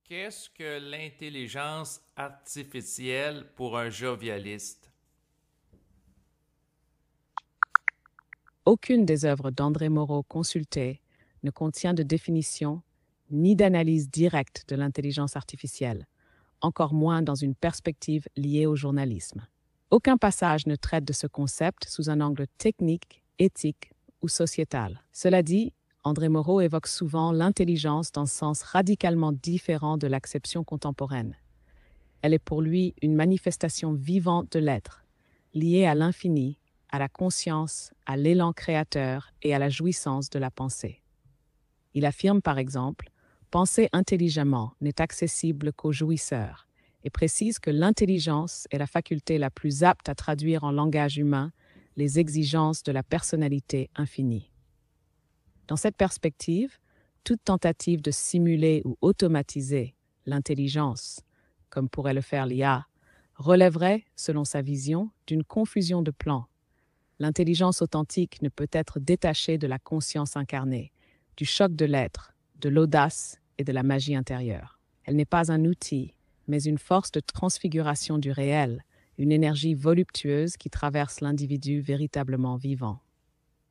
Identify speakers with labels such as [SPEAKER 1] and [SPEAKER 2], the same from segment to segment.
[SPEAKER 1] Qu'est-ce que l'intelligence artificielle pour un jovialiste?
[SPEAKER 2] Aucune des œuvres d'André Moreau consultées ne contient de définition ni d'analyse directe de l'intelligence artificielle, encore moins dans une perspective liée au journalisme. Aucun passage ne traite de ce concept sous un angle technique, éthique ou sociétal. Cela dit, André Moreau évoque souvent l'intelligence dans un sens radicalement différent de l'acception contemporaine. Elle est pour lui une manifestation vivante de l'être, liée à l'infini, à la conscience, à l'élan créateur et à la jouissance de la pensée. Il affirme par exemple, penser intelligemment n'est accessible qu'aux jouisseurs, et précise que l'intelligence est la faculté la plus apte à traduire en langage humain les exigences de la personnalité infinie. Dans cette perspective, toute tentative de simuler ou automatiser l'intelligence, comme pourrait le faire l'IA, relèverait, selon sa vision, d'une confusion de plans. L'intelligence authentique ne peut être détachée de la conscience incarnée, du choc de l'être, de l'audace et de la magie intérieure. Elle n'est pas un outil, mais une force de transfiguration du réel, une énergie voluptueuse qui traverse l'individu véritablement vivant.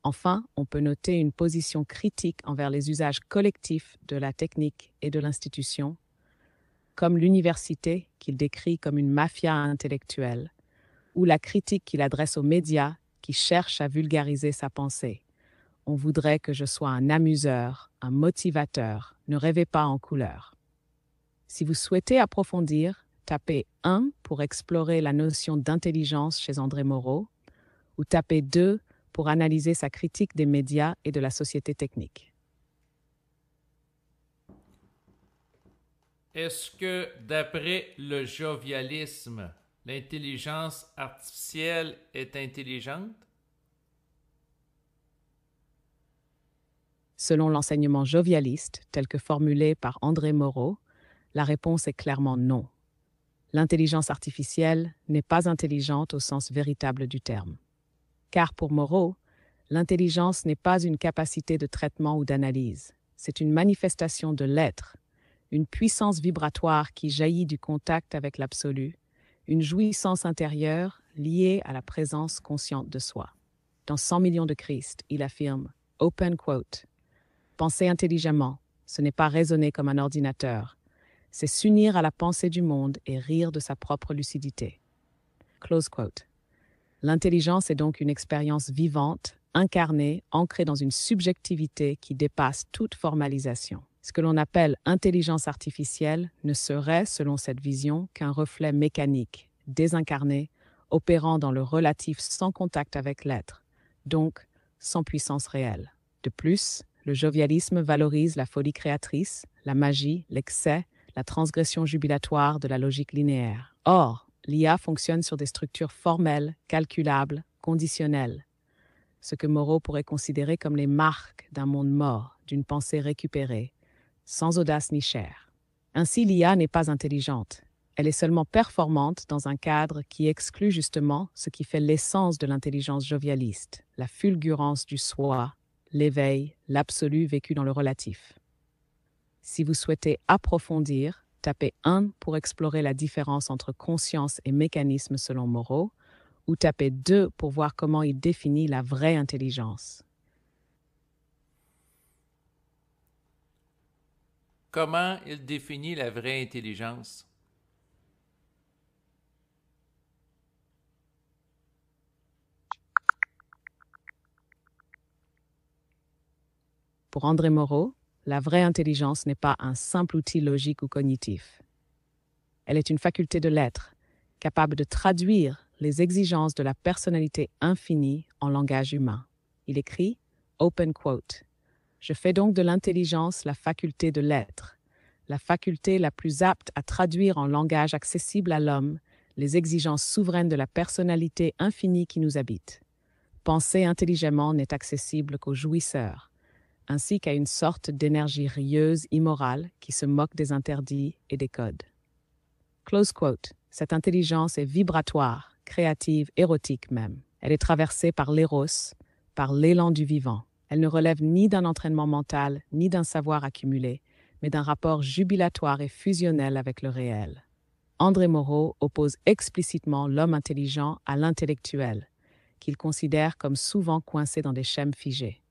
[SPEAKER 2] Enfin, on peut noter une position critique envers les usages collectifs de la technique et de l'institution, comme l'université qu'il décrit comme une mafia intellectuelle, ou la critique qu'il adresse aux médias qui cherchent à vulgariser sa pensée. On voudrait que je sois un amuseur, un motivateur, ne rêvez pas en couleur. Si vous souhaitez approfondir, tapez 1 pour explorer la notion d'intelligence chez André Moreau, ou tapez 2 pour analyser sa critique des médias et de la société technique.
[SPEAKER 1] Est-ce que, d'après le jovialisme, l'intelligence artificielle est intelligente?
[SPEAKER 2] Selon l'enseignement jovialiste, tel que formulé par André Moreau, la réponse est clairement non. L'intelligence artificielle n'est pas intelligente au sens véritable du terme. Car pour Moreau, l'intelligence n'est pas une capacité de traitement ou d'analyse, c'est une manifestation de l'être, une puissance vibratoire qui jaillit du contact avec l'absolu, une jouissance intérieure liée à la présence consciente de soi. Dans 100 millions de Christ, il affirme, open quote, « Penser intelligemment, ce n'est pas raisonner comme un ordinateur, c'est s'unir à la pensée du monde et rire de sa propre lucidité. » Close quote. L'intelligence est donc une expérience vivante, incarnée, ancrée dans une subjectivité qui dépasse toute formalisation. Ce que l'on appelle intelligence artificielle ne serait, selon cette vision, qu'un reflet mécanique, désincarné, opérant dans le relatif sans contact avec l'être, donc sans puissance réelle. De plus, le jovialisme valorise la folie créatrice, la magie, l'excès, la transgression jubilatoire de la logique linéaire. Or, l'IA fonctionne sur des structures formelles, calculables, conditionnelles, ce que Moreau pourrait considérer comme les marques d'un monde mort, d'une pensée récupérée, sans audace ni chair. Ainsi, l'IA n'est pas intelligente. Elle est seulement performante dans un cadre qui exclut justement ce qui fait l'essence de l'intelligence jovialiste, la fulgurance du soi, l'éveil, l'absolu vécu dans le relatif. Si vous souhaitez approfondir, tapez 1 pour explorer la différence entre conscience et mécanisme selon Moreau, ou tapez 2 pour voir comment il définit la vraie intelligence.
[SPEAKER 1] Comment il définit la vraie intelligence?
[SPEAKER 2] Pour André Moreau, la vraie intelligence n'est pas un simple outil logique ou cognitif. Elle est une faculté de l'être, capable de traduire les exigences de la personnalité infinie en langage humain. Il écrit, open quote, « Je fais donc de l'intelligence la faculté de l'être, la faculté la plus apte à traduire en langage accessible à l'homme les exigences souveraines de la personnalité infinie qui nous habite. Penser intelligemment n'est accessible qu'aux jouisseurs, ainsi qu'à une sorte d'énergie rieuse immorale qui se moque des interdits et des codes. » Close quote. Cette intelligence est vibratoire, créative, érotique même. Elle est traversée par l'éros, par l'élan du vivant. Elle ne relève ni d'un entraînement mental, ni d'un savoir accumulé, mais d'un rapport jubilatoire et fusionnel avec le réel. André Moreau oppose explicitement l'homme intelligent à l'intellectuel, qu'il considère comme souvent coincé dans des schèmes figés.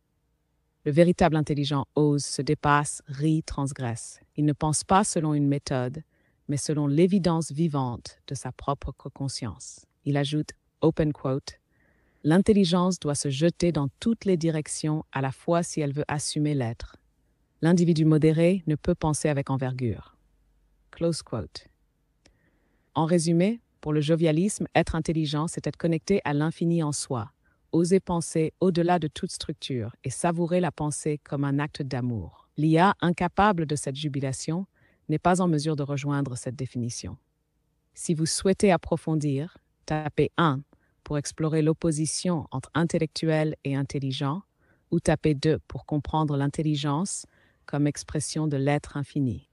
[SPEAKER 2] Le véritable intelligent ose, se dépasse, rit, transgresse. Il ne pense pas selon une méthode, mais selon l'évidence vivante de sa propre conscience. Il ajoute, open quote, « L'intelligence doit se jeter dans toutes les directions à la fois si elle veut assumer l'être. L'individu modéré ne peut penser avec envergure. » Close quote. En résumé, pour le jovialisme, être intelligent, c'est être connecté à l'infini en soi, oser penser au-delà de toute structure et savourer la pensée comme un acte d'amour. L'IA, incapable de cette jubilation, n'est pas en mesure de rejoindre cette définition. Si vous souhaitez approfondir, tapez 1 pour explorer l'opposition entre intellectuel et intelligent, ou tapez 2 pour comprendre l'intelligence comme expression de l'être infini.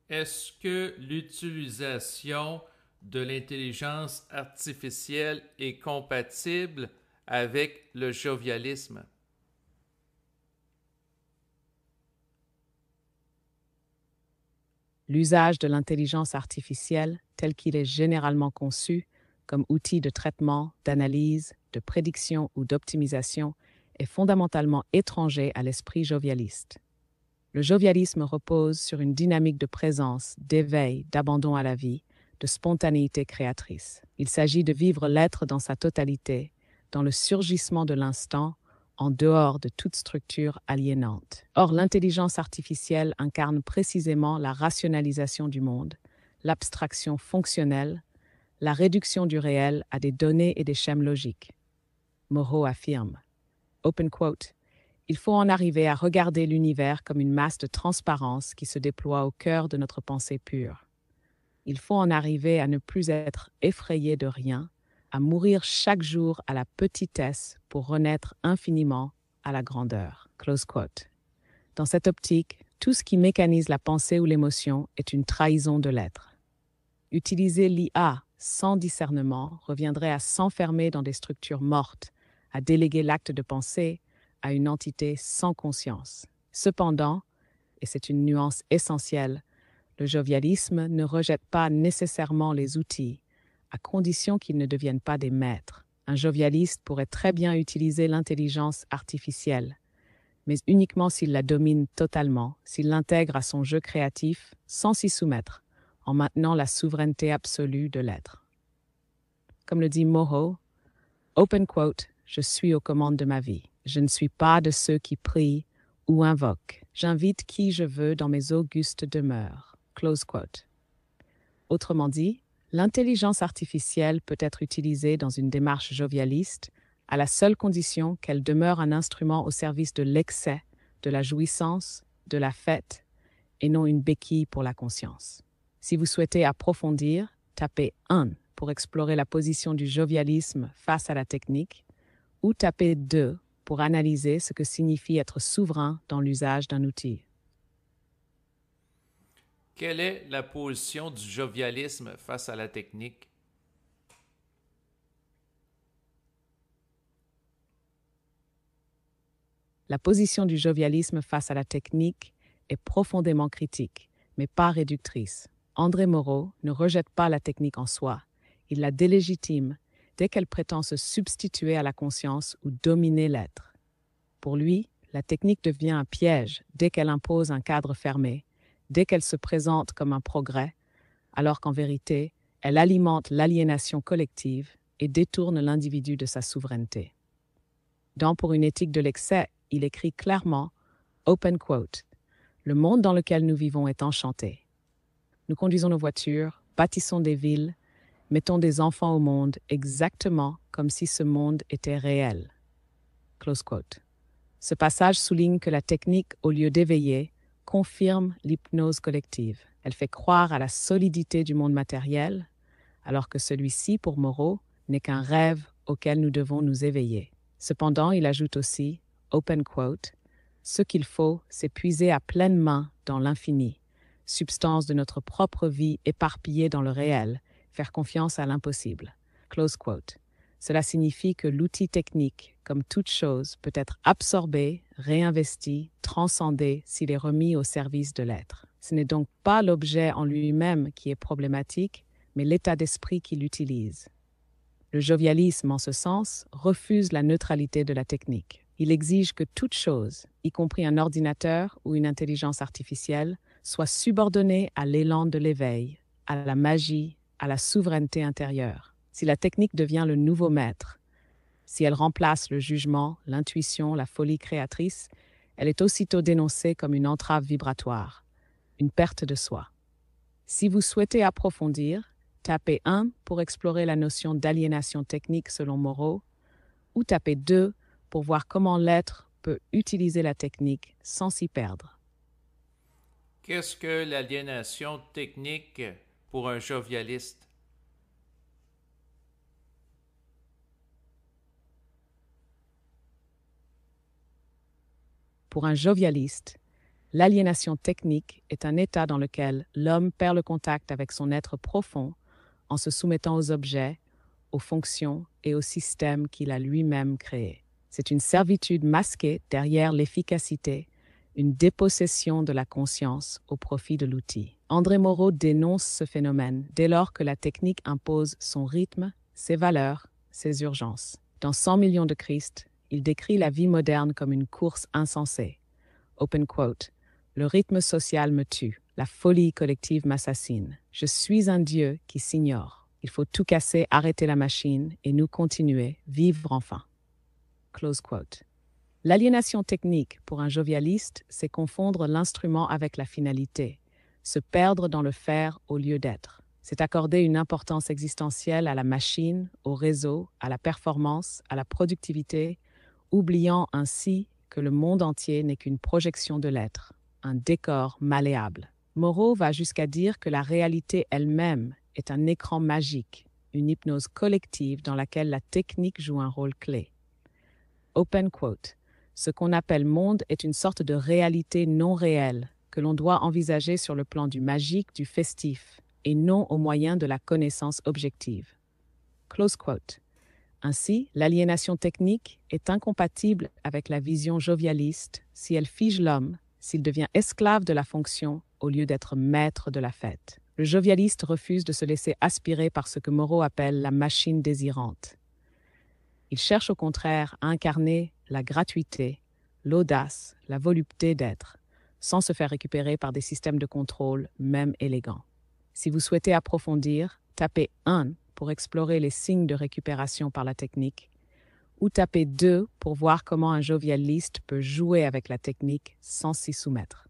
[SPEAKER 1] Est-ce que l'utilisation de l'intelligence artificielle est compatible avec le jovialisme?
[SPEAKER 2] L'usage de l'intelligence artificielle, tel qu'il est généralement conçu, comme outil de traitement, d'analyse, de prédiction ou d'optimisation, est fondamentalement étranger à l'esprit jovialiste. Le jovialisme repose sur une dynamique de présence, d'éveil, d'abandon à la vie, de spontanéité créatrice. Il s'agit de vivre l'être dans sa totalité, dans le surgissement de l'instant, en dehors de toute structure aliénante. Or, l'intelligence artificielle incarne précisément la rationalisation du monde, l'abstraction fonctionnelle, la réduction du réel à des données et des schèmes logiques. Moreau affirme, open quote, « Il faut en arriver à regarder l'univers comme une masse de transparence qui se déploie au cœur de notre pensée pure. Il faut en arriver à ne plus être effrayé de rien, à mourir chaque jour à la petitesse pour renaître infiniment à la grandeur. » Close quote. Dans cette optique, tout ce qui mécanise la pensée ou l'émotion est une trahison de l'être. Utiliser l'IA sans discernement reviendrait à s'enfermer dans des structures mortes, à déléguer l'acte de penser à une entité sans conscience. Cependant, et c'est une nuance essentielle, le jovialisme ne rejette pas nécessairement les outils, à condition qu'ils ne deviennent pas des maîtres. Un jovialiste pourrait très bien utiliser l'intelligence artificielle, mais uniquement s'il la domine totalement, s'il l'intègre à son jeu créatif sans s'y soumettre, en maintenant la souveraineté absolue de l'être. Comme le dit Moreau, open quote, « Je suis aux commandes de ma vie. Je ne suis pas de ceux qui prient ou invoquent. J'invite qui je veux dans mes augustes demeures. » Close quote. Autrement dit, l'intelligence artificielle peut être utilisée dans une démarche jovialiste à la seule condition qu'elle demeure un instrument au service de l'excès, de la jouissance, de la fête, et non une béquille pour la conscience. Si vous souhaitez approfondir, tapez 1 pour explorer la position du jovialisme face à la technique, ou tapez 2 pour analyser ce que signifie être souverain dans l'usage d'un outil.
[SPEAKER 1] Quelle est la position du jovialisme face à la technique?
[SPEAKER 2] La position du jovialisme face à la technique est profondément critique, mais pas réductrice. André Moreau ne rejette pas la technique en soi, il la délégitime dès qu'elle prétend se substituer à la conscience ou dominer l'être. Pour lui, la technique devient un piège dès qu'elle impose un cadre fermé, dès qu'elle se présente comme un progrès, alors qu'en vérité, elle alimente l'aliénation collective et détourne l'individu de sa souveraineté. Dans Pour une éthique de l'excès, il écrit clairement, open quote, « Le monde dans lequel nous vivons est enchanté. Nous conduisons nos voitures, bâtissons des villes, mettons des enfants au monde exactement comme si ce monde était réel. » Close quote. Ce passage souligne que la technique, au lieu d'éveiller, confirme l'hypnose collective. Elle fait croire à la solidité du monde matériel, alors que celui-ci, pour Moreau, n'est qu'un rêve auquel nous devons nous éveiller. Cependant, il ajoute aussi, open quote, « Ce qu'il faut, c'est puiser à pleine main dans l'infini, substance de notre propre vie éparpillée dans le réel, faire confiance à l'impossible. » Close quote. Cela signifie que l'outil technique, comme toute chose, peut être absorbé, réinvesti, transcendé s'il est remis au service de l'être. Ce n'est donc pas l'objet en lui-même qui est problématique, mais l'état d'esprit qui l'utilise. Le jovialisme, en ce sens, refuse la neutralité de la technique. Il exige que toute chose, y compris un ordinateur ou une intelligence artificielle, soit subordonnée à l'élan de l'éveil, à la magie, à la souveraineté intérieure. Si la technique devient le nouveau maître, si elle remplace le jugement, l'intuition, la folie créatrice, elle est aussitôt dénoncée comme une entrave vibratoire, une perte de soi. Si vous souhaitez approfondir, tapez 1 pour explorer la notion d'aliénation technique selon Moreau, ou tapez 2 pour voir comment l'être peut utiliser la technique sans s'y perdre.
[SPEAKER 1] Qu'est-ce que l'aliénation technique pour un jovialiste?
[SPEAKER 2] Pour un jovialiste, l'aliénation technique est un état dans lequel l'homme perd le contact avec son être profond en se soumettant aux objets, aux fonctions et aux systèmes qu'il a lui-même créés. C'est une servitude masquée derrière l'efficacité, une dépossession de la conscience au profit de l'outil. André Moreau dénonce ce phénomène dès lors que la technique impose son rythme, ses valeurs, ses urgences. Dans 100 millions de Christ, il décrit la vie moderne comme une course insensée. Open quote. Le rythme social me tue, la folie collective m'assassine. Je suis un Dieu qui s'ignore. Il faut tout casser, arrêter la machine et nous continuer, vivre enfin. Close quote. L'aliénation technique pour un jovialiste, c'est confondre l'instrument avec la finalité, se perdre dans le faire au lieu d'être. C'est accorder une importance existentielle à la machine, au réseau, à la performance, à la productivité, oubliant ainsi que le monde entier n'est qu'une projection de l'être, un décor malléable. Moreau va jusqu'à dire que la réalité elle-même est un écran magique, une hypnose collective dans laquelle la technique joue un rôle clé. Open quote. Ce qu'on appelle monde est une sorte de réalité non réelle que l'on doit envisager sur le plan du magique, du festif, et non au moyen de la connaissance objective. Close quote. Ainsi, l'aliénation technique est incompatible avec la vision jovialiste si elle fige l'homme, s'il devient esclave de la fonction au lieu d'être maître de la fête. Le jovialiste refuse de se laisser aspirer par ce que Moreau appelle la machine désirante. Il cherche au contraire à incarner la gratuité, l'audace, la volupté d'être, sans se faire récupérer par des systèmes de contrôle, même élégants. Si vous souhaitez approfondir, tapez 1 pour explorer les signes de récupération par la technique, ou tapez 2 pour voir comment un jovialiste peut jouer avec la technique sans s'y soumettre.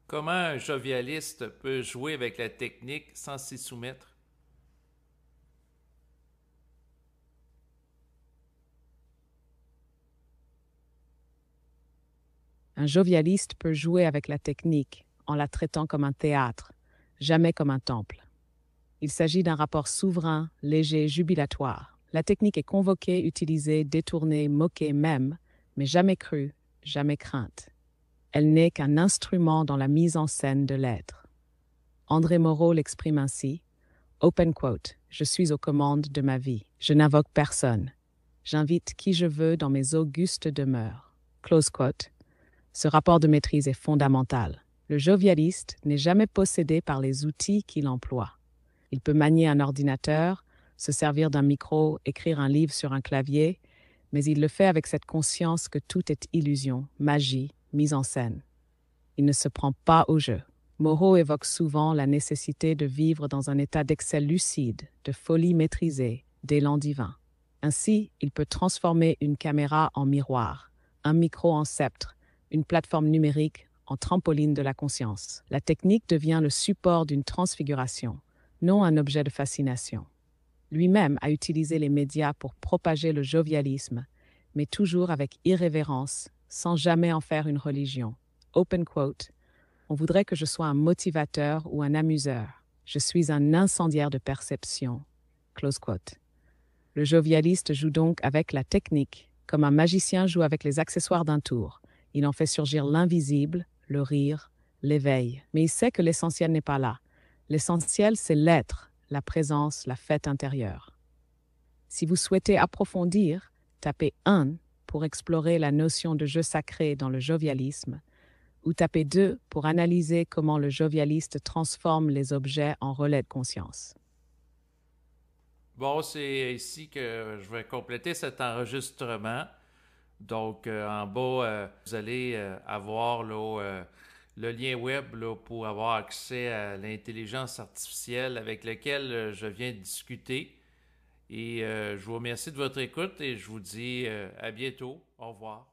[SPEAKER 1] Comment un jovialiste peut jouer avec la technique sans s'y soumettre?
[SPEAKER 2] Un jovialiste peut jouer avec la technique en la traitant comme un théâtre, jamais comme un temple. Il s'agit d'un rapport souverain, léger, jubilatoire. La technique est convoquée, utilisée, détournée, moquée même, mais jamais crue, jamais crainte. Elle n'est qu'un instrument dans la mise en scène de l'être. André Moreau l'exprime ainsi, open quote, « Je suis aux commandes de ma vie. Je n'invoque personne. J'invite qui je veux dans mes augustes demeures. » Close quote. Ce rapport de maîtrise est fondamental. Le jovialiste n'est jamais possédé par les outils qu'il emploie. Il peut manier un ordinateur, se servir d'un micro, écrire un livre sur un clavier, mais il le fait avec cette conscience que tout est illusion, magie, mise en scène. Il ne se prend pas au jeu. Moreau évoque souvent la nécessité de vivre dans un état d'excès lucide, de folie maîtrisée, d'élan divin. Ainsi, il peut transformer une caméra en miroir, un micro en sceptre, une plateforme numérique en trampoline de la conscience. La technique devient le support d'une transfiguration, non un objet de fascination. Lui-même a utilisé les médias pour propager le jovialisme, mais toujours avec irrévérence, sans jamais en faire une religion. Open quote, « On voudrait que je sois un motivateur ou un amuseur. Je suis un incendiaire de perception. » Close quote. Le jovialiste joue donc avec la technique, comme un magicien joue avec les accessoires d'un tour. Il en fait surgir l'invisible, le rire, l'éveil. Mais il sait que l'essentiel n'est pas là. L'essentiel, c'est l'être, la présence, la fête intérieure. Si vous souhaitez approfondir, Tapez 1 pour explorer la notion de jeu sacré dans le jovialisme, ou tapez 2 pour analyser comment le jovialiste transforme les objets en relais de conscience.
[SPEAKER 1] Bon, c'est ici que je vais compléter cet enregistrement. Donc, en bas, vous allez avoir là, le lien web là, pour avoir accès à l'intelligence artificielle avec laquelle je viens de discuter. Et je vous remercie de votre écoute et je vous dis à bientôt. Au revoir.